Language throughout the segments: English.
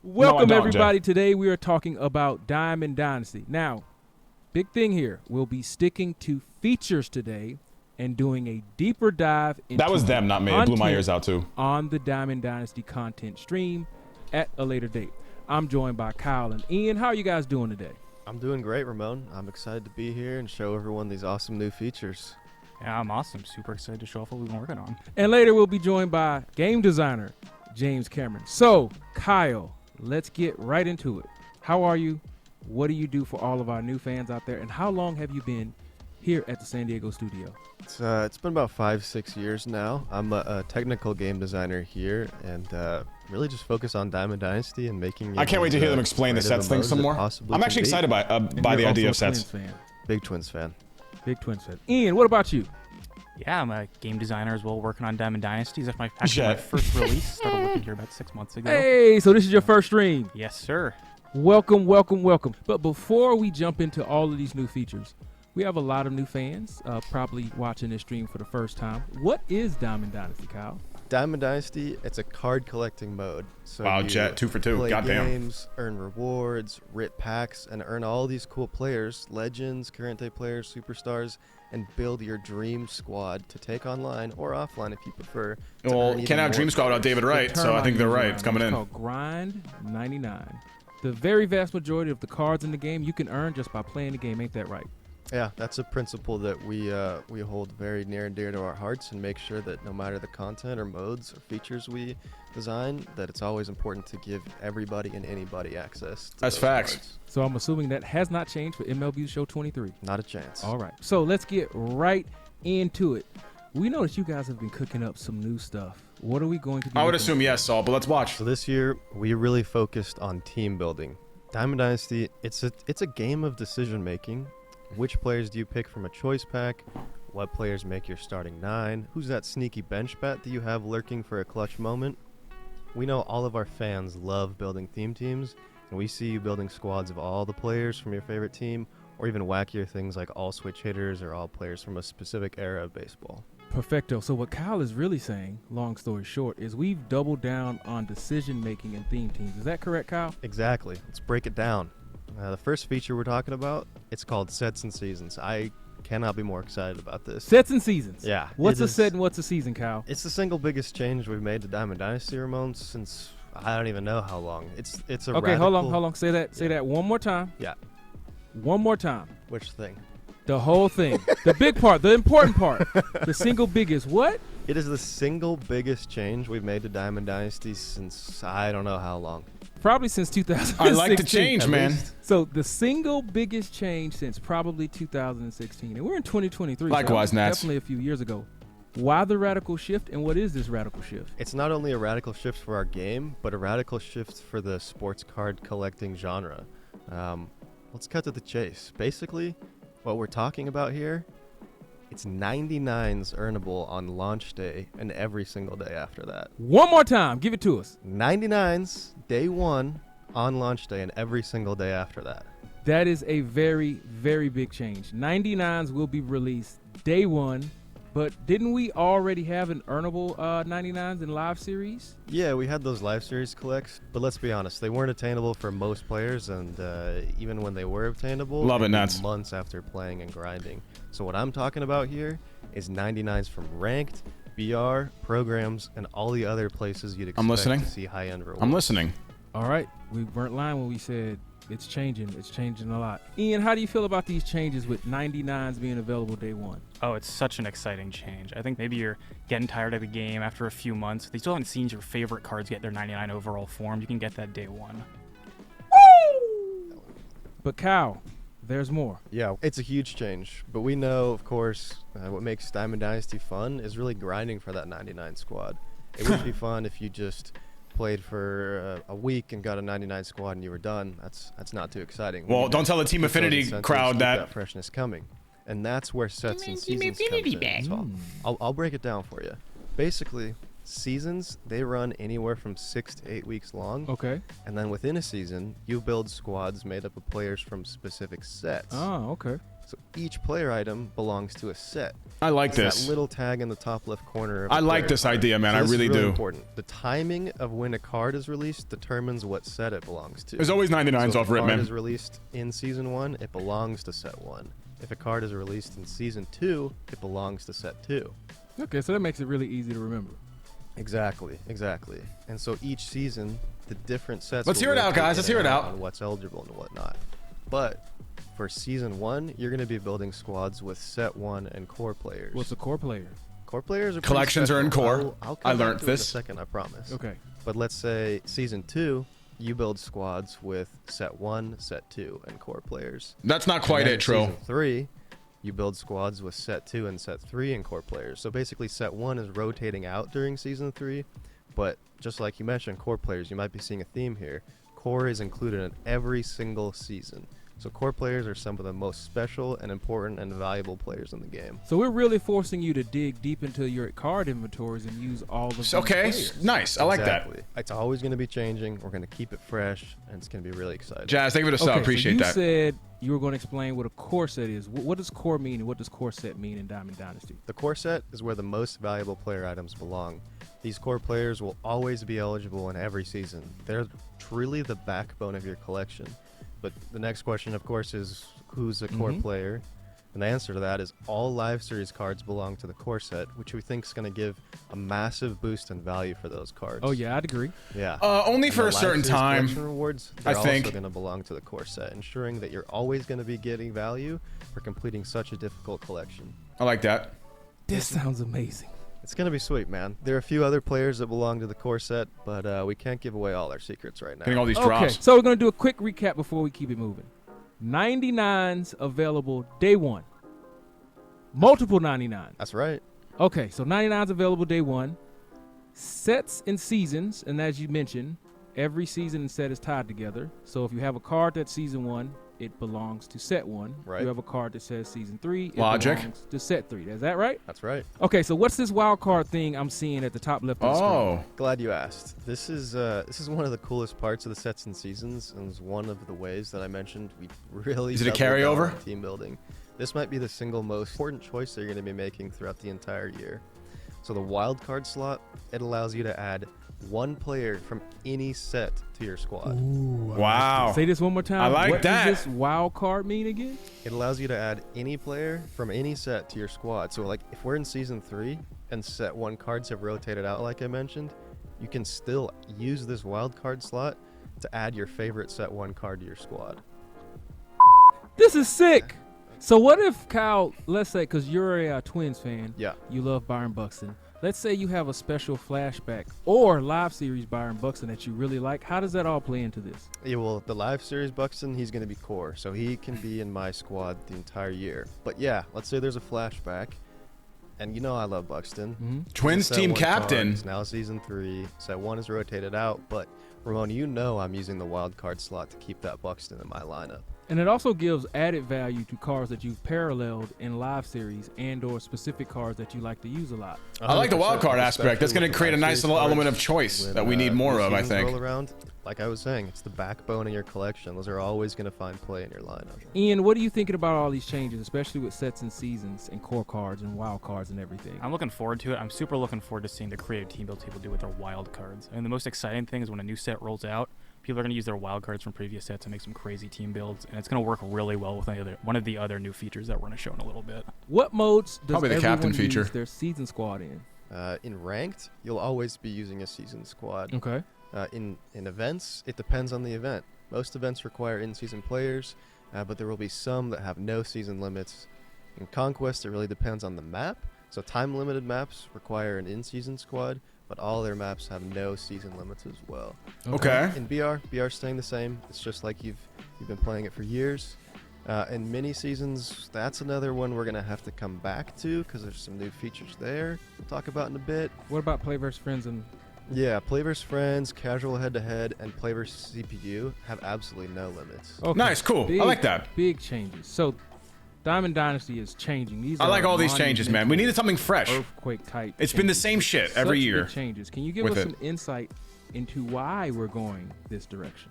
Welcome, everybody. Jay. Today we are talking about Diamond Dynasty. Now, big thing here, we'll be sticking to features today and doing a deeper dive into that was them, not me. It blew my ears out too. On the Diamond Dynasty content stream at a later date. I'm joined by Kyle and Ian. How are you guys doing today? I'm doing great, Ramon. I'm excited to be here and show everyone these awesome new features. Yeah, I'm awesome. Super excited to show off what we've been working on. And later we'll be joined by game designer James Cameron. So, Kyle, let's get right into it. How are you? What do you do for all of our new fans out there? And how long have you been here at the San Diego studio? It's been about 5-6 years now. I'm a technical game designer here and really just focus on Diamond Dynasty and making. I can't wait to hear them explain the sets thing some more. I'm actually excited by the idea of sets. Big Twins fan. Big Twins fan. Ian, what about you? Yeah, I'm a game designer as well, working on Diamond Dynasty. That's my first release. Started working here about 6 months ago. Hey, so this is your first stream. Yes, sir. Welcome, welcome, welcome. But before we jump into all of these new features, we have a lot of new fans probably watching this stream for the first time. What is Diamond Dynasty, Kyle? Diamond Dynasty, it's a card collecting mode. So wow, Jet, 2 for 2. Play Goddamn. Games, earn rewards, rip packs, and earn all these cool players, legends, current day players, superstars, and build your dream squad to take online or offline if you prefer. Well, can't have Dream Squad without David Wright, so I think they're right. It's coming in. It's called Grind 99. The very vast majority of the cards in the game you can earn just by playing the game. Ain't that right? Yeah, that's a principle that we hold very near and dear to our hearts, and make sure that no matter the content or modes or features we design, that it's always important to give everybody and anybody access to That's those facts. cards. So I'm assuming that has not changed for MLB The Show 23. Not a chance. All right. So let's get right into it. We know that you guys have been cooking up some new stuff. What are we going to do? I would assume yes, Saul, but let's watch. So this year, we really focused on team building. Diamond Dynasty, it's a game of decision making. Which players do you pick from a choice pack? What players make your starting 9? Who's that sneaky bench bat that you have lurking for a clutch moment? We know all of our fans love building theme teams, and we see you building squads of all the players from your favorite team, or even wackier things like all switch hitters or all players from a specific era of baseball. Perfecto. So what Kyle is really saying, long story short, is we've doubled down on decision making and theme teams. Is that correct, Kyle? Exactly. Let's break it down. The first feature we're talking about, it's called Sets and Seasons. I cannot be more excited about this. Sets and Seasons. Yeah. What's a set and what's a season, Kyle? It's the single biggest change we've made to Diamond Dynasty, Ramon, since I don't even know how long. It's a okay, radical... hold on. Say that one more time. Yeah. One more time. Which thing? The whole thing. The big part, the important part. The single biggest what? It is the single biggest change we've made to Diamond Dynasty since I don't know how long. Probably since 2016. I like the change, man. So the single biggest change since probably 2016. And we're in 2023. Likewise, so Nats. Definitely a few years ago. Why the radical shift, and what is this radical shift? It's not only a radical shift for our game, but a radical shift for the sports card collecting genre. Let's cut to the chase. Basically, what we're talking about here, it's 99s earnable on launch day and every single day after that. One more time. Give it to us. 99s, day 1, on launch day and every single day after that. That is a very, very big change. 99s will be released day 1, but didn't we already have an earnable 99s in live series? Yeah, we had those live series collects, but let's be honest, they weren't attainable for most players, and even when they were obtainable, Love it, Nats. months after playing and grinding. So what I'm talking about here is 99s from ranked, BR, programs, and all the other places you'd expect to see high-end rewards. I'm listening. All right. We weren't lying when we said it's changing. It's changing a lot. Ian, how do you feel about these changes with 99s being available day 1? Oh, it's such an exciting change. I think maybe you're getting tired of the game after a few months. They still haven't seen your favorite cards get their 99 overall form. You can get that day 1. Woo! But Kyle, there's more. Yeah, it's a huge change, but we know, of course, what makes Diamond Dynasty fun is really grinding for that 99 squad. It would be fun if you just played for a week and got a 99 squad and you were done. That's not too exciting. Well, don't tell the Team Affinity crowd that freshness coming, and that's where Sets and Seasons comes in. So I'll break it down for you. Basically, seasons, they run anywhere from 6 to 8 weeks long. Okay. And then within a season, you build squads made up of players from specific sets. Oh, okay. So each player item belongs to a set. I like It's this. that little tag in the top left corner. Of I the like player this card. idea, man. So I this is really really do. important. The timing of when a card is released determines what set it belongs to. There's always 99s so off if a rip, card man. is released in Season 1, it belongs to Set 1. If a card is released in Season 2, it belongs to Set 2. Okay, so that makes it really easy to remember. Exactly. And so each season, the different sets. Let's will hear it out, rotate guys. Let's hear it out. On what's eligible and whatnot. But for Season 1, you're going to be building squads with Set 1 and core players. What's a core player? Core players are pretty Collections are in special. core. I'll I come back learned to it in a this. second, I promise. Okay. But let's say Season 2, you build squads with Set 1, Set 2, and core players. That's not quite And then it, Trill. Season 3, you build squads with Set 2 and Set 3 and core players. So basically, Set 1 is rotating out during Season 3, but just like you mentioned, core players, you might be seeing a theme here. Core is included in every single season. So core players are some of the most special and important and valuable players in the game. So we're really forcing you to dig deep into your card inventories and use all of these Okay, players. nice. I like Exactly. that. It's always going to be changing. We're going to keep it fresh, and it's going to be really exciting. Jazz, thank you for the sub. Okay, Appreciate so you that. said you were going to explain what a core set is. What does core mean, and what does core set mean in Diamond Dynasty? The core set is where the most valuable player items belong. These core players will always be eligible in every season. They're truly the backbone of your collection. But the next question, of course, is who's a core player? And the answer to that is all live series cards belong to the core set, which we think is going to give a massive boost in value for those cards. Oh, yeah, I'd agree. Yeah. Only And for the a live certain series time. collection rewards, I they're think. also going to belong to the core set, ensuring that you're always going to be getting value for completing such a difficult collection. I like that. This sounds amazing. It's going to be sweet, man. There are a few other players that belong to the core set, but we can't give away all our secrets right now. Getting all these Okay, drops. so we're going to do a quick recap before we keep it moving. 99s available day one. Multiple 99. That's right. Okay, so 99s available day one. Sets and seasons, and as you mentioned, every season and set is tied together. So if you have a card that's season 1, it belongs to set 1. Right. If you have a card that says season 3, it Logic. belongs to set 3. Is that right? That's right. Okay, so what's this wild card thing I'm seeing at the top left of the screen? Oh, Glad you asked. This is one of the coolest parts of the sets and seasons, and is one of the ways that I mentioned we really Is it a doubled down carryover? on team building. This might be the single most important choice that you're going to be making throughout the entire year. So the wild card slot, it allows you to add one player from any set to your squad. wow. Say this one more time. I like what that. does this wild card mean again? It allows you to add any player from any set to your squad. So like if we're in season 3 and set 1 cards have rotated out like I mentioned, you can still use this wild card slot to add your favorite set 1 card to your squad. This is sick. So what if, Kyle, let's say, because you're a Twins fan, Yeah. you love Byron Buxton. Let's say you have a special flashback or live series Byron Buxton that you really like. How does that all play into this? Yeah, well, the live series Buxton, he's going to be core, so he can be in my squad the entire year. But yeah, let's say there's a flashback, and you know I love Buxton. Twins Set team 1 card captain. is now season 3. Set 1 is rotated out, but Ramon, you know I'm using the wild card slot to keep that Buxton in my lineup. And it also gives added value to cards that you've paralleled in live series and or specific cards that you like to use a lot. I like the wild card aspect. That's going to create a nice little element of choice that we need more of, I think. Roll around, like I was saying, it's the backbone of your collection. Those are always going to find play in your lineup. Ian, what are you thinking about all these changes, especially with sets and seasons and core cards and wild cards and everything? I'm looking forward to it. I'm super looking forward to seeing the creative team build people do with their wild cards. And the most exciting thing is when a new set rolls out, people are going to use their wild cards from previous sets to make some crazy team builds, and it's going to work really well with one of the other new features that we're going to show in a little bit. What modes does Probably the everyone captain feature. use their season squad in? In ranked, you'll always be using a season squad. Okay. In events, it depends on the event. Most events require in-season players, but there will be some that have no season limits. In Conquest, it really depends on the map. So time-limited maps require an in-season squad, but all their maps have no season limits as well. Okay. In BR's staying the same. It's just like you've been playing it for years. In mini seasons, that's another one we're gonna have to come back to because there's some new features there. We'll talk about in a bit. What about play versus friends and Yeah, play vs friends, casual head-to-head, and play vs CPU have absolutely no limits. Okay. Nice, cool. I like that. Big changes. So Diamond Dynasty is changing. These I are like all these changes, man. We needed something fresh. Earthquake type. It's been the changes. same shit Such every big year. changes. Can you give with us it. some insight into why we're going this direction?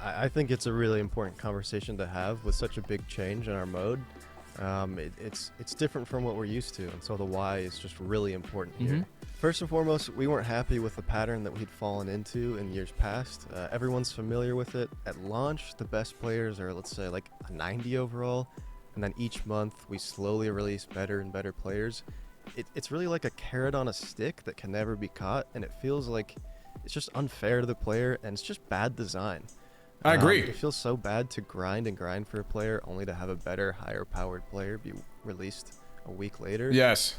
I think it's a really important conversation to have with such a big change in our mode. It's different from what we're used to, and so the why is just really important here. First and foremost, we weren't happy with the pattern that we'd fallen into in years past. Everyone's familiar with it. At launch, the best players are, let's say, like a 90 overall, and then each month we slowly release better and better players. It's really like a carrot on a stick that can never be caught, and it feels like it's just unfair to the player, and it's just bad design. I agree. It feels so bad to grind and grind for a player only to have a better, higher-powered player be released a week later. Yes.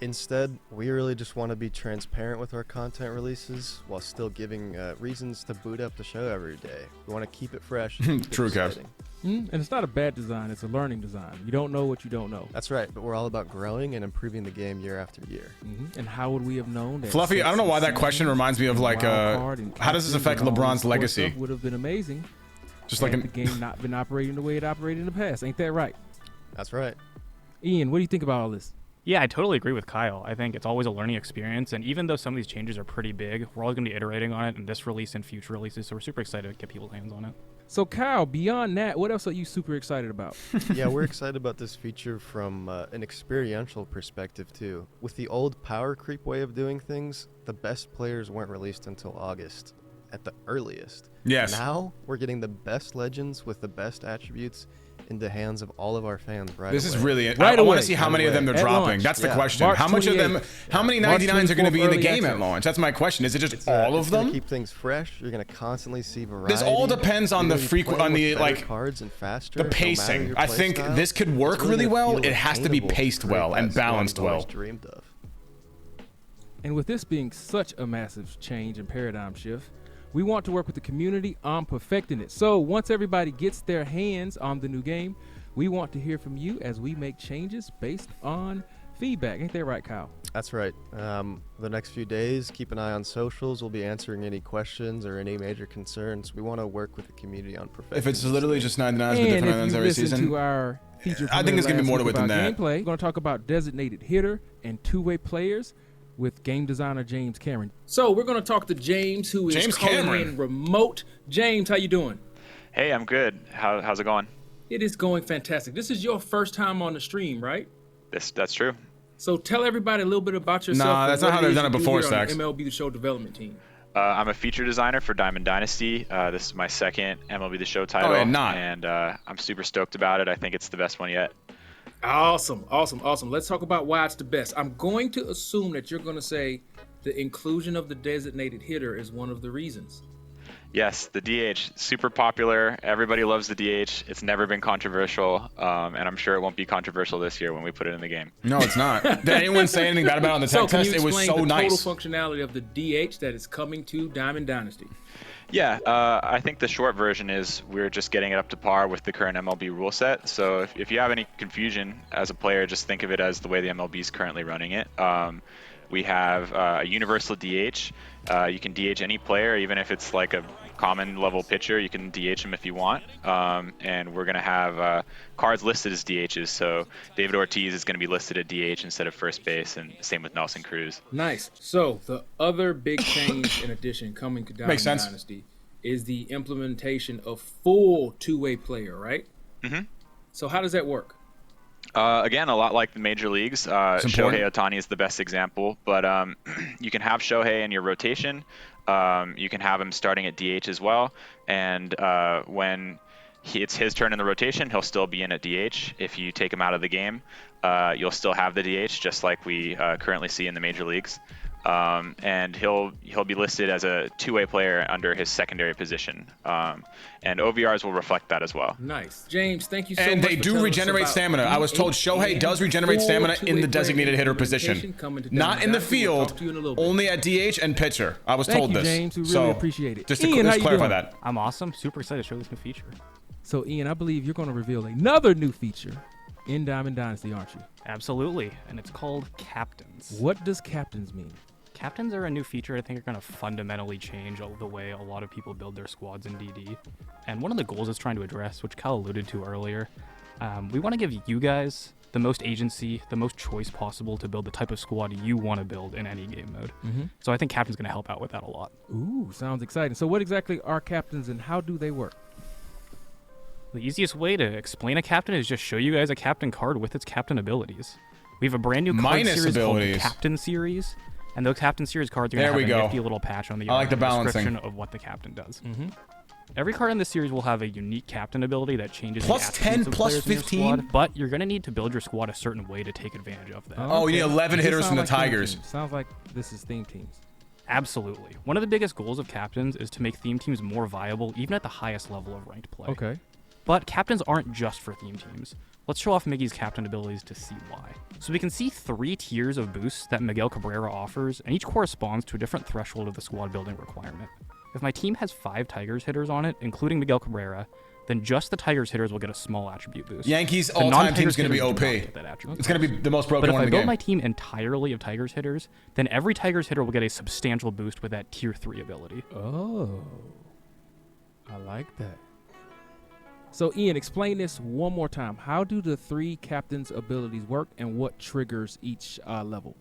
Instead, we really just want to be transparent with our content releases while still giving reasons to boot up the show every day. We want to keep it fresh. True, Kev. And it's not a bad design. It's a learning design. You don't know what you don't know. That's right, but we're all about growing and improving the game year after year. And how would we have known that? Fluffy, I don't know why that question reminds me of like, how does this affect LeBron's legacy? Would have been amazing. Just like the game not been operating the way it operated in the past. Ain't that right? That's right. Ian, what do you think about all this? Yeah, I totally agree with Kyle. I think it's always a learning experience, and even though some of these changes are pretty big, we're always going to be iterating on it in this release and future releases, so we're super excited to get people's hands on it. So, Kyle, beyond that, what else are you super excited about? Yeah, we're excited about this feature from an experiential perspective, too. With the old power creep way of doing things, the best players weren't released until August, at the earliest. Yes. Now, we're getting the best legends with the best attributes into hands of all of our fans right This away. is really it. Right I want away. to see how many of them they're At dropping. launch. That's the Yeah. question. March How much of them, 28th. how many March 99s are going to be in the 24th game early at launch? That's my question. Is it just It's, all it's of gonna them? keep things fresh. You're gonna constantly see variety. This all depends on You're the gonna be on playing the with better like cards and faster, the no matter pacing. your I play think style. this could work It's really gonna well. feel It has to be attainable paced to create well and that squad balanced we've always well. dreamed of. And with this being such a massive change and paradigm shift, we want to work with the community on perfecting it. So once everybody gets their hands on the new game, we want to hear from you as we make changes based on feedback. Ain't that right, Kyle? That's right. The next few days, keep an eye on socials. We'll be answering any questions or any major concerns. We want to work with the community on perfecting. If it's literally just 99s with And different if islands you every listen season, to our feature I think it's gonna be more to it than that. Gameplay. We're going to talk about designated hitter and two-way players with game designer James Cameron. So we're going to talk to James, who is James calling Cameron. in remote. James, how you doing? Hey, I'm good. How's it going? It is going fantastic. This is your first time on the stream, right? That's true. So tell everybody a little bit about yourself. Nah, and that's what not how it they've is done it you do before, here on Stacks. the MLB The Show development team. I'm a feature designer for Diamond Dynasty. This is my second MLB The Show title, and I'm super stoked about it. I think it's the best one yet. Awesome. Let's talk about why it's the best. I'm going to assume that you're going to say the inclusion of the designated hitter is one of the reasons. Yes, the DH, super popular. Everybody loves the DH. It's never been controversial, and I'm sure it won't be controversial this year when we put it in the game. no, it's not. Did anyone say anything bad about it on the So tech can test? you It was explain so the nice. total functionality of the DH that is coming to Diamond Dynasty? Yeah, I think the short version is we're just getting it up to par with the current MLB rule set. So if you have any confusion as a player, just think of it as the way the MLB is currently running it. We have a universal DH. You can DH any player, even if it's like a common level pitcher. You can DH him if you want. And we're going to have cards listed as DHs. So David Ortiz is going to be listed at DH instead of first base, and same with Nelson Cruz. Nice. So the other big change in addition coming to Diamond Makes sense. Dynasty is the implementation of full two-way player, right? Mm-hmm. So how does that work? Again, a lot like the major leagues. Shohei Ohtani is the best example, but you can have Shohei in your rotation. You can have him starting at DH as well, and when it's his turn in the rotation, he'll still be in at DH. If you take him out of the game, you'll still have the DH, just like we currently see in the major leagues. And he'll be listed as a two-way player under his secondary position, and OVRs will reflect that as well. Nice. James, thank you so much. And they for do telling us regenerate about stamina. I was told DH Shohei does regenerate full stamina in two-way the designated player hitter implementation position. coming to Not Diamond in the Dynasty. We'll field, talk to you in a little bit. only at DH and pitcher. I was Thank told you, this. James. We really So, appreciate it. Just to, Ian, how you clarify doing? that. I'm awesome. Super excited to show this new feature. So, Ian, I believe you're going to reveal another new feature in Diamond Dynasty, aren't you? Absolutely. And it's called Captains. What does captains mean? Captains are a new feature I think are going to fundamentally change the way a lot of people build their squads in DD. And one of the goals it's trying to address, which Kyle alluded to earlier, we want to give you guys the most agency, the most choice possible to build the type of squad you want to build in any game mode. So I think Captain's going to help out with that a lot. Ooh, sounds exciting. So what exactly are captains and how do they work? The easiest way to explain a captain is just show you guys a captain card with its captain abilities. We have a brand new card series called the Captain Series, and those Captain Series cards are going to have a nifty little patch on the description of what the captain does. Every card in this series will have a unique captain ability that changes plus the 10, plus 15? Squad, but you're going to need to build your squad a certain way to take advantage of that. Oh, you need 11 hitters from the Tigers. Sounds like this is theme teams. Absolutely. One of the biggest goals of captains is to make theme teams more viable, even at the highest level of ranked play. Okay. But captains aren't just for theme teams. Let's show off Miggy's captain abilities to see why. So we can see 3 tiers of boosts that Miguel Cabrera offers, and each corresponds to a different threshold of the squad building requirement. If my team has 5 Tigers hitters on it, including Miguel Cabrera, then just the Tigers hitters will get a small attribute boost. Yankees all-time team is going to be OP. It's going to be the most broken one in the game. But if I build my team entirely of Tigers hitters, then every Tigers hitter will get a substantial boost with that tier 3 ability. Oh, I like that. So Ian, explain this one more time. How do the 3 captains' abilities work, and what triggers each level?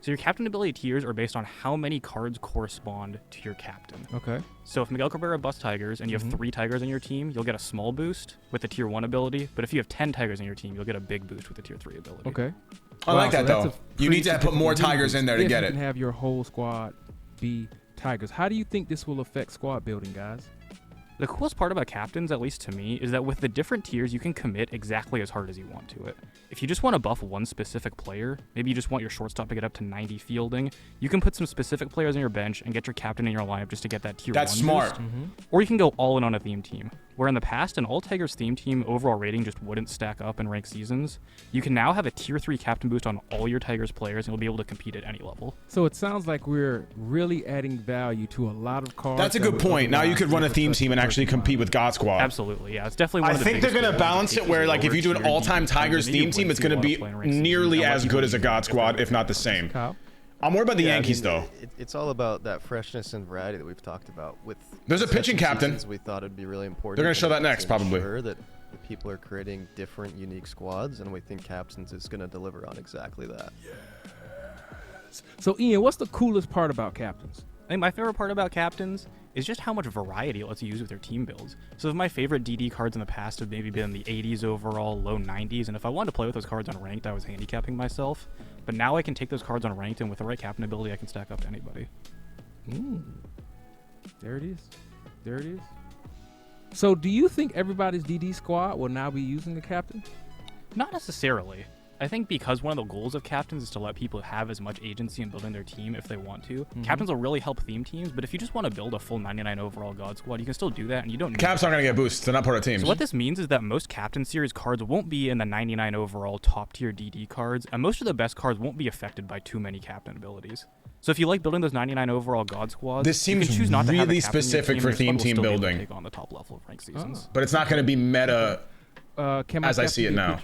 So your captain ability tiers are based on how many cards correspond to your captain. Okay. So if Miguel Cabrera busts Tigers and you have 3 Tigers on your team, you'll get a small boost with the tier 1 ability. But if you have 10 Tigers on your team, you'll get a big boost with the tier 3 ability. Okay. I like that, though. You need to put more Tigers in there to get it. You can have your whole squad be Tigers. How do you think this will affect squad building, guys? The coolest part about captains, at least to me, is that with the different tiers, you can commit exactly as hard as you want to it. If you just want to buff one specific player, maybe you just want your shortstop to get up to 90 fielding, you can put some specific players on your bench and get your captain in your lineup just to get that tier 1 That's smart. boost. Or you can go all in on a theme team. Where in the past, an all-Tigers theme team overall rating just wouldn't stack up in ranked seasons, you can now have a tier 3 captain boost on all your Tigers players and you'll be able to compete at any level. So it sounds like we're really adding value to a lot of cards. That's a good point. Now you could run a theme team and actually compete with God Squad. Absolutely, yeah. It's definitely one of the I think they're going to balance it where, like, if you do an all-time Tigers theme team, it's going to be nearly as good as a God Squad, if not the same. Kyle? I'm worried about the Yankees, though. It's all about that freshness and variety that we've talked about. With There's a pitching captain. We thought it'd be really important. They're going to show that next, probably. Sure that the people are creating different, unique squads, and we think captains is going to deliver on exactly that. Yes. So, Ian, what's the coolest part about captains? I think my favorite part about captains is just how much variety it lets you use with your team builds. So my favorite DD cards in the past have maybe been the 80s overall, low 90s, and if I wanted to play with those cards on ranked, I was handicapping myself. But now I can take those cards on ranked, and with the right captain ability, I can stack up to anybody. There it is. There it is. So do you think everybody's DD squad will now be using a captain? Not necessarily. I think because one of the goals of captains is to let people have as much agency in building their team if they want to. Captains will really help theme teams, but if you just want to build a full 99 overall God Squad, you can still do that, and you don't need Caps aren't going to get boosts. They're not part of teams. So what this means is that most Captain Series cards won't be in the 99 overall top-tier DD cards, and most of the best cards won't be affected by too many captain abilities. So if you like building those 99 overall God Squads, this seems you can choose not to have really a captain specific in your for team, theme and your team squad will still be able to building. take on the top level of ranked seasons. But it's not going to be meta As I see it now.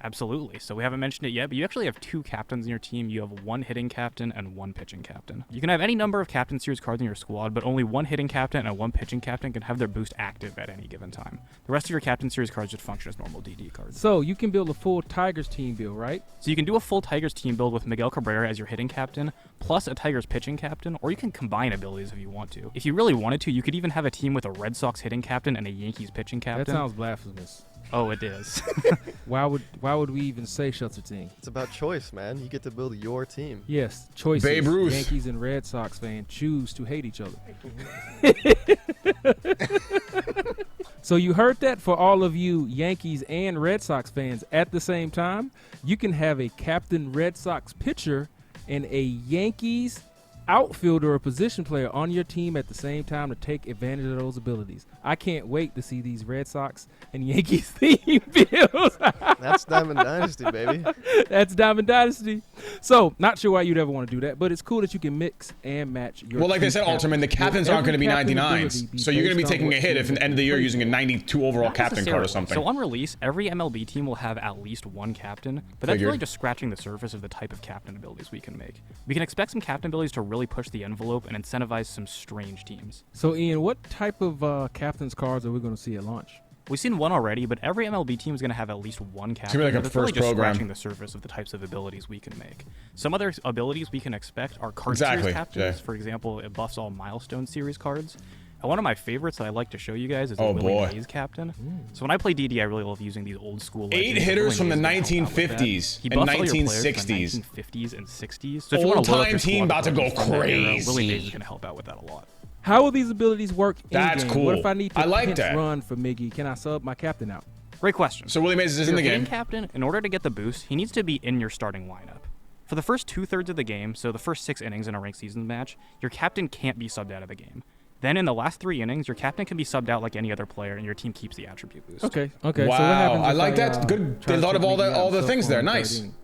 Absolutely. So we haven't mentioned it yet, but you actually have 2 captains in your team. You have 1 hitting captain and 1 pitching captain. You can have any number of Captain Series cards in your squad, but only 1 hitting captain and 1 pitching captain can have their boost active at any given time. The rest of your Captain Series cards just function as normal DD cards. So you can build a full Tigers team build, right? So you can do a full Tigers team build with Miguel Cabrera as your hitting captain, plus a Tigers pitching captain, or you can combine abilities if you want to. If you really wanted to, you could even have a team with a Red Sox hitting captain and a Yankees pitching captain. That sounds blasphemous. Oh, it is. Why would we even say such a thing? It's about choice, man. You get to build your team. Yes, choices. Babe Ruth. Yankees and Red Sox fans choose to hate each other. So you heard that for all of you Yankees and Red Sox fans at the same time. You can have a Captain Red Sox pitcher and a Yankees outfielder or position player on your team at the same time to take advantage of those abilities. I can't wait to see these Red Sox and Yankees theme builds. That's Diamond Dynasty, baby. That's Diamond Dynasty. So, not sure why you'd ever want to do that, but it's cool that you can mix and match your Well, like they said, captains. Alterman, the captains aren't going to be 99s. So you're going to be taking a hit if at the end of the year you're using a 92 overall captain card or something. So on release, every MLB team will have at least 1 captain, but that's really just scratching the surface of the type of captain abilities we can make. We can expect some captain abilities to really push the envelope and incentivize some strange teams. So, Ian, what type of captain's cards are we going to see at launch? We've seen 1 already, but every MLB team is going to have at least 1 captain. It's like a that's first really just program. scratching the surface of the types of abilities we can make. Some other abilities we can expect are card Exactly, series captains. Jay. For example, it buffs all milestone series cards. One of my favorites that I like to show you guys is Oh, the boy. Willie Mays captain. So when I play DD, I really love using these old school. 8 legends. hitters from Willie the Mays can help out with that. 1950s He and buffs all your players from the 1960s. 1950s and 60s. So if you want to load up Old-time your team squad about to go from that era, crazy. Willie Mays is going to help out with that a lot. How will these abilities work in That's game? cool. What if I need to I like pinch that. run for Miggy? Can I sub my captain out? Great question. So Willie Mays is in Your the hitting game. captain, in order to get the boost, he needs to be in your starting lineup. For the first 2/3 of the game, so the first 6 innings in a ranked season match, your captain can't be subbed out of the game. Then in the last 3 innings, your captain can be subbed out like any other player, and your team keeps the attribute boost. Okay. Wow, So what happens I if like that. Good. try They to thought take of all Miggy out the and sub things for there. him in the Nice. third inning?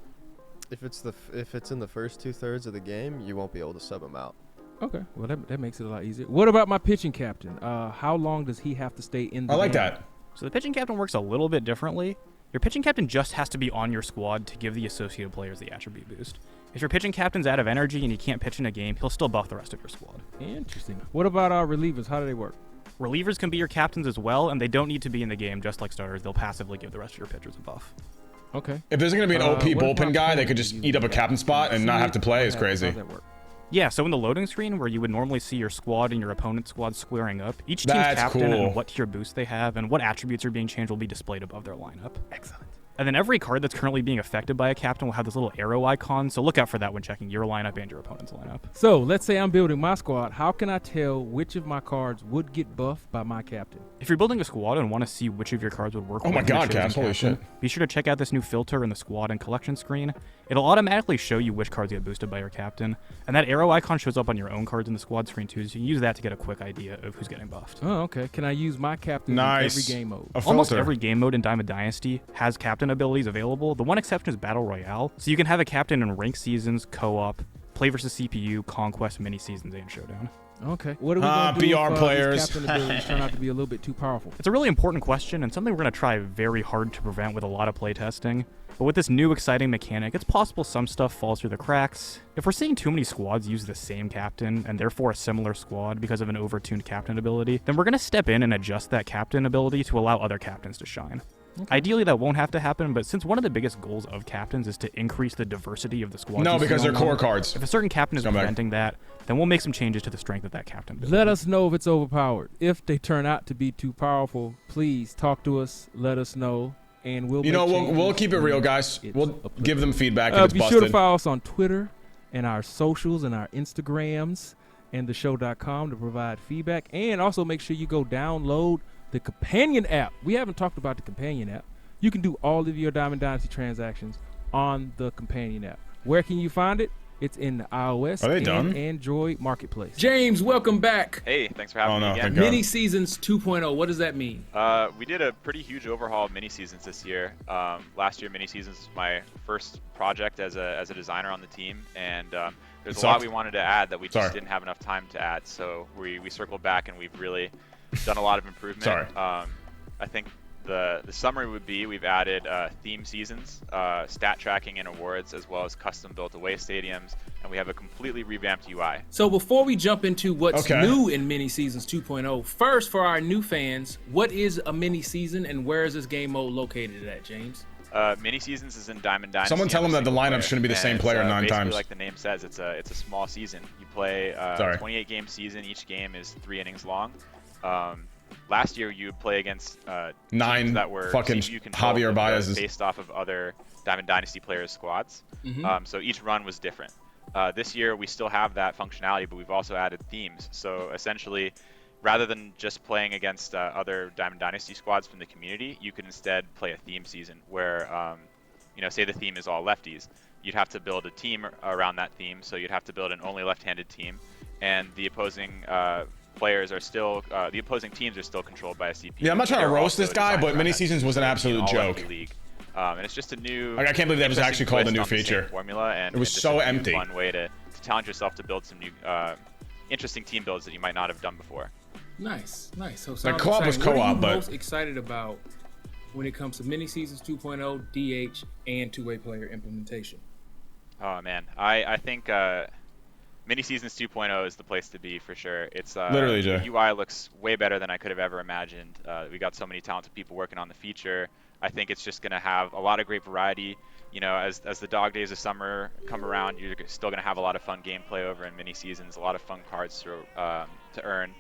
If it's in the first 2/3 of the game, you won't be able to sub him out. Okay. Well, that makes it a lot easier. What about my pitching captain? How long does he have to stay in the I like game? that. So the pitching captain works a little bit differently. Your pitching captain just has to be on your squad to give the associated players the attribute boost. If your pitching captain's out of energy and he can't pitch in a game, he'll still buff the rest of your squad. Interesting. What about our relievers? How do they work? Relievers can be your captains as well, and they don't need to be in the game just like starters. They'll passively give the rest of your pitchers a buff. Okay. If there's going to be an OP What if my bullpen guy that opponent could just uses eat up a that? captain spot and not have to play is How's crazy. that work? Yeah, so in the loading screen where you would normally see your squad and your opponent's squad squaring up, each team's That's captain cool. and what tier boost they have and what attributes are being changed will be displayed above their lineup. Excellent. And then every card that's currently being affected by a captain will have this little arrow icon, so look out for that when checking your lineup and your opponent's lineup. So let's say I'm building my squad. How can I tell which of my cards would get buffed by my captain? If you're building a squad and want to see which of your cards would work Oh with my your God, chosen Cass, holy captain, shit. be sure to check out this new filter in the squad and collection screen. It'll automatically show you which cards get boosted by your captain, and that arrow icon shows up on your own cards in the squad screen too, so you can use that to get a quick idea of who's getting buffed. Oh, okay. Can I use my captain Nice. in every game mode? A Almost filter. every game mode in Diamond Dynasty has captain abilities available. The one exception is Battle Royale, so you can have a captain in ranked seasons, co-op, play versus CPU, conquest, mini seasons, and showdown. Okay. What are we going to do BR if players. these captain abilities turn out to be a little bit too powerful? It's a really important question and something we're going to try very hard to prevent with a lot of playtesting. But with this new exciting mechanic, it's possible some stuff falls through the cracks. If we're seeing too many squads use the same captain, and therefore a similar squad because of an overtuned captain ability, then we're going to step in and adjust that captain ability to allow other captains to shine. Ideally, that won't have to happen, but since one of the biggest goals of captains is to increase the diversity of the squad. No, because they're core cards. If a certain captain is Come back. preventing that, then we'll make some changes to the strength of that captain ability. Let us know if it's overpowered. If they turn out to be too powerful, please talk to us. Let us know, and we'll. You know, make we'll changes keep it real, when guys. it's We'll applicable. give them feedback if it's Be busted. sure to follow us on Twitter and our socials and our Instagrams and theshow.com to provide feedback. And also make sure you go download the companion app. We haven't talked about the companion app. You can do all of your Diamond Dynasty transactions on the companion app. Where can you find it? It's in the iOS Are they and done? Android marketplace. James, welcome back. Hey, thanks for having Oh, me no, again. thank God. Mini Seasons 2.0. What does that mean? We did a pretty huge overhaul of mini seasons this year. Last year, mini seasons was my first project as a designer on the team, and there's It a lot sucked. we wanted to add that we just Sorry. didn't have enough time to add. So we circled back and we've really done a lot of improvement. Sorry. I think the summary would be we've added theme seasons, stat tracking and awards, as well as custom built away stadiums, and we have a completely revamped UI. So before we jump into what's Okay. new in Mini Seasons 2.0, first for our new fans, what is a mini season and where is this game mode located at, James? Mini seasons is in Diamond Dynasty. Someone tell and them a that the single lineup player. shouldn't be the same And it's, player 9 basically, times. like the name says, it's a small season. You play Sorry. 28 game season. Each game is 3 innings long. Last year you would play against 9 teams that were fucking CPU controlled, Javier but Baez's. based off of other Diamond Dynasty players' squads. So each run was different. This year we still have that functionality, but we've also added themes. So essentially, rather than just playing against other Diamond Dynasty squads from the community, you could instead play a theme season where, say the theme is all lefties. You'd have to build a team around that theme, so you'd have to build an only left-handed team, and the opposing players are still, the opposing teams are still controlled by a CPU. Yeah, I'm not trying to They're roast also this guy, designed but around mini that seasons was an team, absolute all joke. lefty league. And it's just a new. Like, I can't believe that was interesting actually called a twist new on the same feature. formula, and It was just so a new empty. Fun way to challenge yourself to build some new, interesting team builds that you might not have done before. Nice. So Like, co-op was What are co-op, you but- most excited about when it comes to Mini Seasons 2.0, DH, and two-way player implementation? Oh man, I think Mini Seasons 2.0 is the place to be for sure. It's Literally, Jay. the UI looks way better than I could have ever imagined. We got so many talented people working on the feature. I think it's just going to have a lot of great variety. As the dog days of summer come around, you're still going to have a lot of fun gameplay over in Mini Seasons, a lot of fun cards to earn.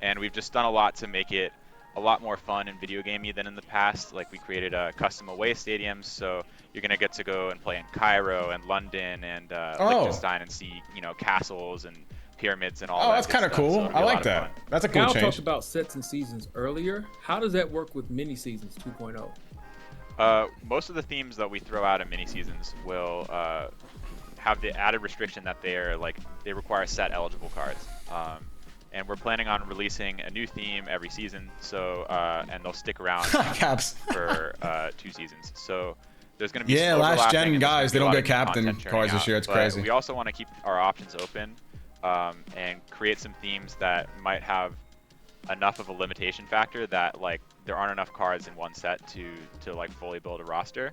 and we've just done a lot to make it a lot more fun and video gamey than in the past. Like, we created custom away stadiums, so you're gonna get to go and play in Cairo and London and Liechtenstein and see, you know, castles and pyramids and all that. Oh, that's kind of cool. So I like that. That's a cool Kyle change. talked about sets and seasons earlier. How does that work with mini seasons 2.0? Most of the themes that we throw out in mini seasons will have the added restriction that they require set eligible cards. And we're planning on releasing a new theme every season, so and they'll stick around for 2 seasons. So there's going to be some last overlapping, gen guys, they don't get captain content cards this churning year. out, It's but crazy. We also want to keep our options open and create some themes that might have enough of a limitation factor that like there aren't enough cards in one set to like fully build a roster.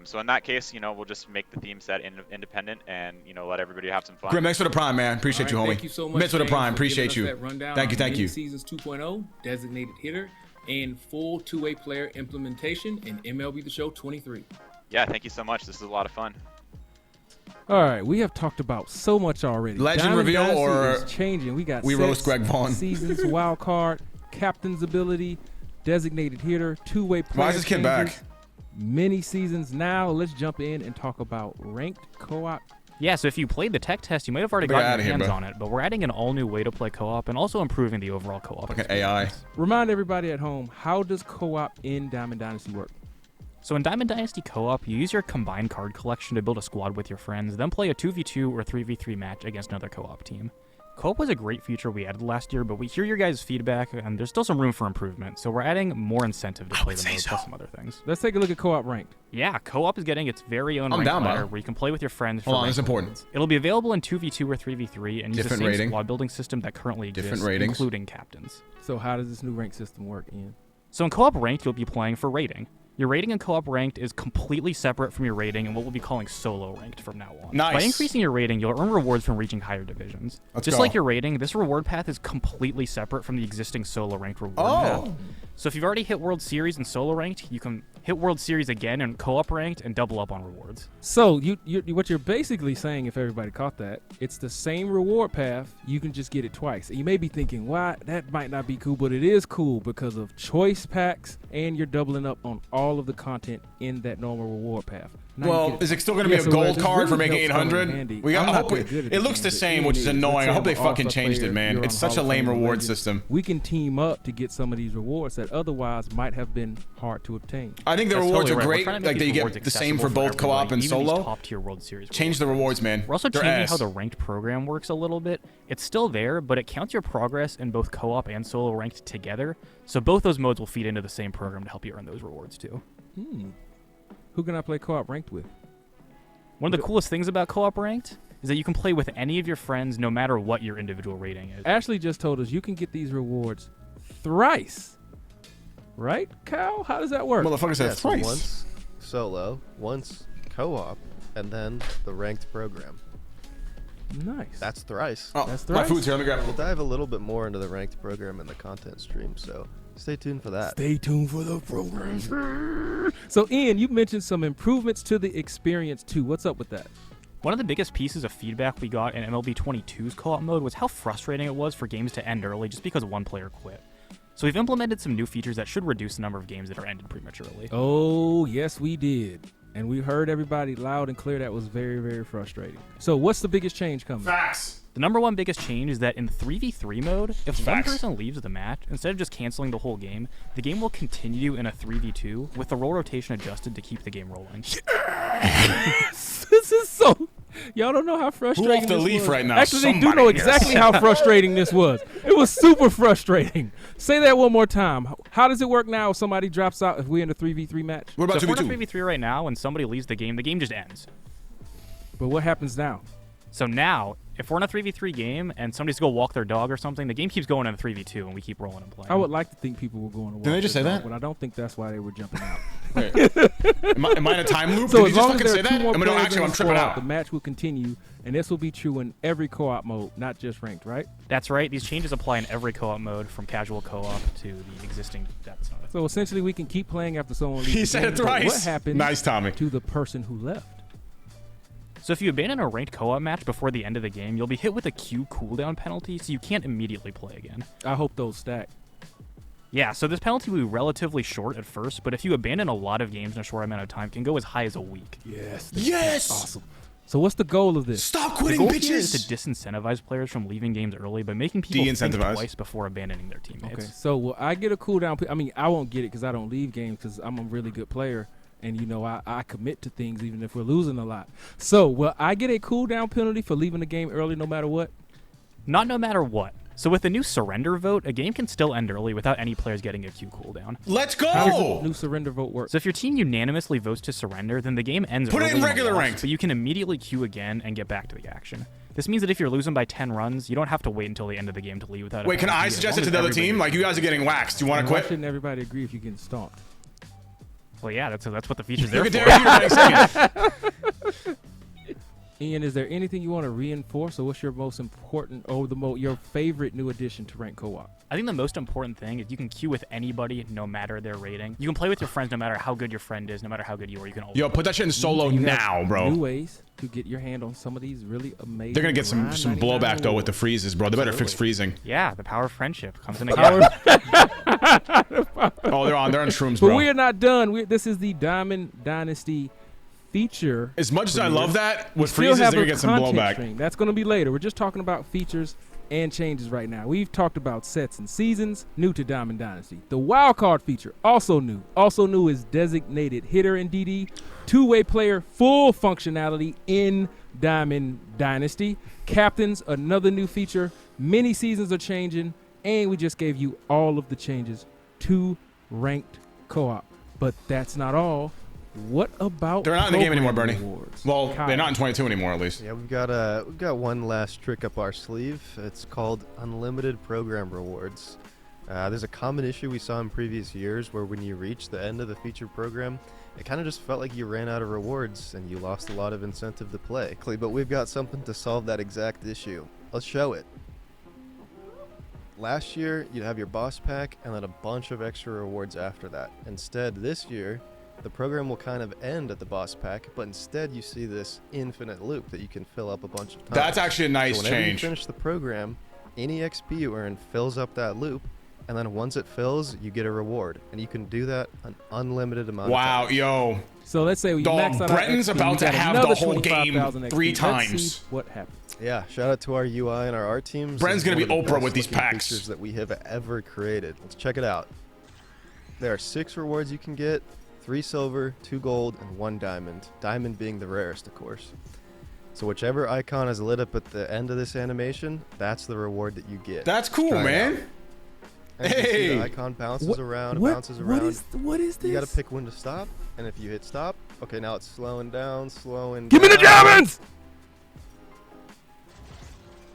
So in that case, you know, we'll just make the theme set independent and, you know, let everybody have some fun. Grim, thanks for the prime, man. Appreciate you, homie. Thank you so much. Thanks for the James, prime. for Appreciate giving you. us that rundown Thank you, on thank you. Seasons 2.0, designated hitter, and full two-way player implementation in MLB The Show 23. Yeah, thank you so much. This is a lot of fun. All right, we have talked about so much already. Legend Diamond reveal Dynasty or is changing. We got we sets, roast Greg Vaughn. seasons, wild card, captain's ability, designated hitter, two-way player. Why is this kid changes, back? Mini seasons. Now let's jump in and talk about ranked co-op. Yeah, so if you played the tech test, you might have already Get gotten outta your here, hands bro. on it, but we're adding an all-new way to play co-op and also improving the overall co-op Fucking experience. AI. Remind everybody at home, how does co-op in Diamond Dynasty work? So in Diamond Dynasty Co-op, you use your combined card collection to build a squad with your friends, then play a 2v2 or 3v3 match against another co-op team. Co-op was a great feature we added last year, but we hear your guys' feedback, and there's still some room for improvement, so we're adding more incentive to play the mode plus some other things. Let's take a look at co-op ranked. Yeah, Co-op is getting its very own I'm ranked down by ladder it. where you can play with your friends. Hold for on, ranked it's important. rewards. It'll be available in 2v2 or 3v3 and use the Different same rating. squad building system that currently Different exists, ratings. including captains. So how does this new rank system work, Ian? So in Co-op Ranked, you'll be playing for rating. Your rating in Co-op Ranked is completely separate from your rating in what we'll be calling Solo Ranked from now on. Nice. By increasing your rating, you'll earn rewards from reaching higher divisions. Let's Just go. like your rating, this reward path is completely separate from the existing Solo Ranked reward Oh. path. So if you've already hit World Series in Solo Ranked, you can hit World Series again in Co-op Ranked and double up on rewards. So you what you're basically saying, if everybody caught that, it's the same reward path. You can just get it twice. And you may be thinking, why that might not be cool, but it is cool because of choice packs, and you're doubling up on all of the content in that normal reward path. Now you Well, get it. is it still going to be Yeah, a so gold this card for really making helps come in 800? handy. We got. I'm I not hope that good at it looks game, the but same, Ian which is annoying. Let's I say hope they I'm an fucking all-star changed it, player, man. you're It's on such a Hall of lame Fame reward legend. system. We can team up to get some of these rewards that otherwise might have been hard to obtain. I think the That's rewards totally are right. We're great. trying to make Like these that you rewards get the same for accessible both co-op everybody, and even these solo. top-tier World Series Change the rewards, man. We're also They're changing ass. how the ranked program works a little bit. It's still there, but it counts your progress in both co-op and solo ranked together. So both those modes will feed into the same program to help you earn those rewards too. Who can I play co-op ranked with? One of the coolest things about co-op ranked is that you can play with any of your friends no matter what your individual rating is. Ashley just told us you can get these rewards thrice. Right, Kyle? How does that work? Motherfucker said Yeah, so thrice. once solo, once co-op, and then the ranked program. Nice. That's thrice. Oh, That's my thrice. food's here. Let me grab We'll it. dive a little bit more into the ranked program in the content stream, so stay tuned for that. Stay tuned for the program. So, Ian, you mentioned some improvements to the experience too. What's up with that? One of the biggest pieces of feedback we got in MLB 22's co-op mode was how frustrating it was for games to end early just because one player quit. So we've implemented some new features that should reduce the number of games that are ended prematurely. Oh, yes, we did. And we heard everybody loud and clear that was very, very frustrating. So, what's the biggest change coming? Facts. The number one biggest change is that in 3v3 mode, if one Facts. person leaves the match, instead of just canceling the whole game, the game will continue in a 3v2 with the role rotation adjusted to keep the game rolling. This is so... Y'all don't know how frustrating off the this leaf was. right now? Actually, they do Somebody know in here. exactly how frustrating this was. It was super frustrating. Say that one more time. How does it work now if somebody drops out if we're in a 3v3 match? What So about if we're in a 2v2? 3v3 right now and somebody leaves the game just ends. But what happens now? So now, if we're in a 3v3 game and somebody's go walk their dog or something, the game keeps going in a 3v2 and we keep rolling and playing. I would like to think people were going to walk Didn't they just their say dog, that? But I don't think that's why they were jumping out. Wait. Am I in a time loop? So Did as you just long as fucking there say are that? two more I mean, no, players actually, in I'm the tripping squad, out. the match will continue, and this will be true in every co-op mode, not just ranked, right? That's right. These changes apply in every co-op mode, from casual co-op to the existing. That's not it. So essentially, we can keep playing after someone leaves. He the said game, it but thrice. What happened Nice, Tommy. to the person who left? So if you abandon a ranked co-op match before the end of the game, you'll be hit with a Q cooldown penalty, so you can't immediately play again. I hope those stack. Yeah, so this penalty will be relatively short at first, but if you abandon a lot of games in a short amount of time, it can go as high as a week. Yes. Yes! Awesome. So what's the goal of this? Stop The quitting, goal here is to bitches! disincentivize players from leaving games early by making people think De-incentivize. twice before abandoning their teammates. Okay, so will I get a cooldown? I mean, I won't get it because I don't leave games because I'm a really good player. And, you know, I commit to things even if we're losing a lot. So will I get a cooldown penalty for leaving the game early no matter what? Not no matter what. So with the new surrender vote, a game can still end early without any players getting a Q cooldown. Let's How does the go! new surrender vote work? So if your team unanimously votes to surrender, then the game ends Put it early in and regular lost, ranked. but you can immediately queue again and get back to the action. This means that if you're losing by 10 runs, you don't have to wait until the end of the game to leave without a Wait, can penalty, I as suggest long it to as the other everybody team? Like, you guys are getting waxed. Do you want to Why quit? shouldn't everybody agree if you're getting stomped? Well, yeah, that's what the feature's there Look at for. Derek Peter getting second. Ian, is there anything you want to reinforce, or what's your most important, or your favorite new addition to Ranked Co-op? I think the most important thing is you can queue with anybody no matter their rating. You can play with your friends no matter how good your friend is, no matter how good you are. You can always Yo, put that shit in solo And you have now, bro. New ways to get your hand on some of these really amazing. They're gonna get some Grind blowback though with the awards. freezes, bro. They better fix freezing. Yeah, the power of friendship comes in again. Oh, they're on shrooms, But bro. we are not done. This is the Diamond Dynasty feature. As much as I love that, We with still freezes, they're have gonna a get some content blowback. stream. That's going to be later. We're just talking about features and changes right now. We've talked about sets and seasons, new to Diamond Dynasty. The wild card feature, also new. Also new is designated hitter in DD, two-way player, full functionality in Diamond Dynasty. Captains, another new feature. Many seasons are changing, and we just gave you all of the changes to Ranked Co-op. But that's not all. What about They're not in the game anymore, program Bernie. awards? Well, Kyle. they're not in 22 anymore, at least. Yeah, we've got one last trick up our sleeve. It's called unlimited program rewards. There's a common issue we saw in previous years where when you reach the end of the featured program, it kind of just felt like you ran out of rewards and you lost a lot of incentive to play. But we've got something to solve that exact issue. Let's show it. Last year, you'd have your boss pack and then a bunch of extra rewards after that. Instead, this year, the program will kind of end at the boss pack, but instead you see this infinite loop that you can fill up a bunch of times. That's actually a nice so whenever change. you finish the program, any XP you earn fills up that loop, and then once it fills, you get a reward. And you can do that an unlimited amount Wow, of times. yo. So let's say we Dog, max out our Brenton's XP, about we to got have the another whole game 25,000 XP. 3 Let's times. see what happens. Yeah, shout out to our UI and our art teams. Brenton's This is gonna be one of the Oprah best with these looking packs. features that we have ever created. Let's check it out. There are 6 rewards you can get. 3 silver, 2 gold, and 1 diamond. Diamond being the rarest, of course. So whichever icon is lit up at the end of this animation, that's the reward that you get. That's cool, Try it man. out. And you can see Hey! the icon bounces What- around, what- bounces around. What is this? You gotta pick when to stop, and if you hit stop, okay, now it's slowing down. Give me the diamonds!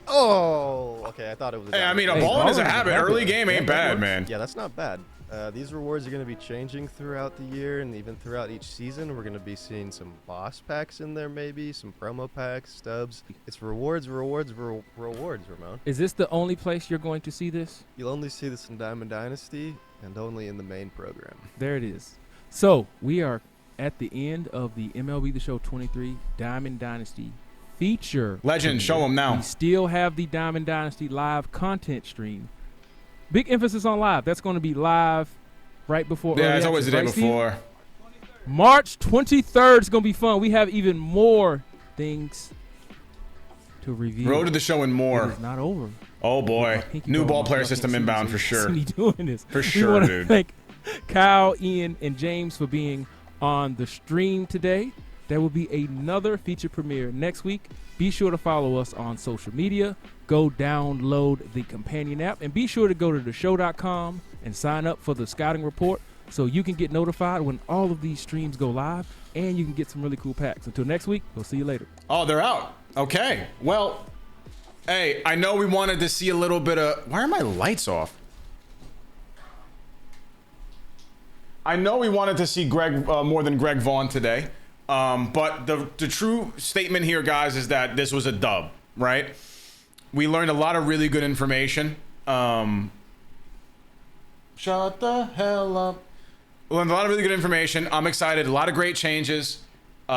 Oh, okay, I thought it was. Hey, I mean, a Hey, balling is a balling is a habit. habit. Early game ain't Yeah, that bad, works. man. Yeah, that's not bad. These rewards are going to be changing throughout the year and even throughout each season. We're going to be seeing some boss packs in there, maybe some promo packs, stubs. It's rewards, rewards, rewards, Ramon. Is this the only place you're going to see this? You'll only see this in Diamond Dynasty and only in the main program. There it is. So we are at the end of the MLB The Show 23 Diamond Dynasty feature. Legend, show 'em now. We still have the Diamond Dynasty live content stream. Big emphasis on live. That's going to be live right before. Yeah, early it's always the access, day right, before. Steve? March 23rd is going to be fun. We have even more things to review. Road to the show and It more. is not over. Oh boy, Pinky new roll. ball Y'all player can't system see me, inbound so for you sure. see me doing this. For We sure, wanna dude. Thank Kyle, Ian, and James for being on the stream today. There will be another feature premiere next week. Be sure to follow us on social media. Go download the companion app, and be sure to go to theshow.com and sign up for the scouting report so you can get notified when all of these streams go live, and you can get some really cool packs. Until next week, we'll see you later. Oh, they're out. Okay. Well, hey, I know we wanted to see a little bit of. Why are my lights off? I know we wanted to see Greg more than Greg Vaughn today. But the true statement here, guys, is that this was a dub, right? We learned a lot of really good information. Shut the hell up. We learned a lot of really good information. I'm excited. A lot of great changes. To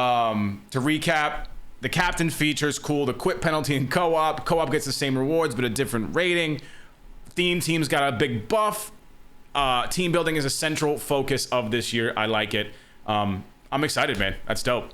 recap, The captain features cool. The quit penalty in co-op. Co-op gets the same rewards, but a different rating. Theme team's got a big buff. Team building is a central focus of this year. I like it. I'm excited, man. That's dope.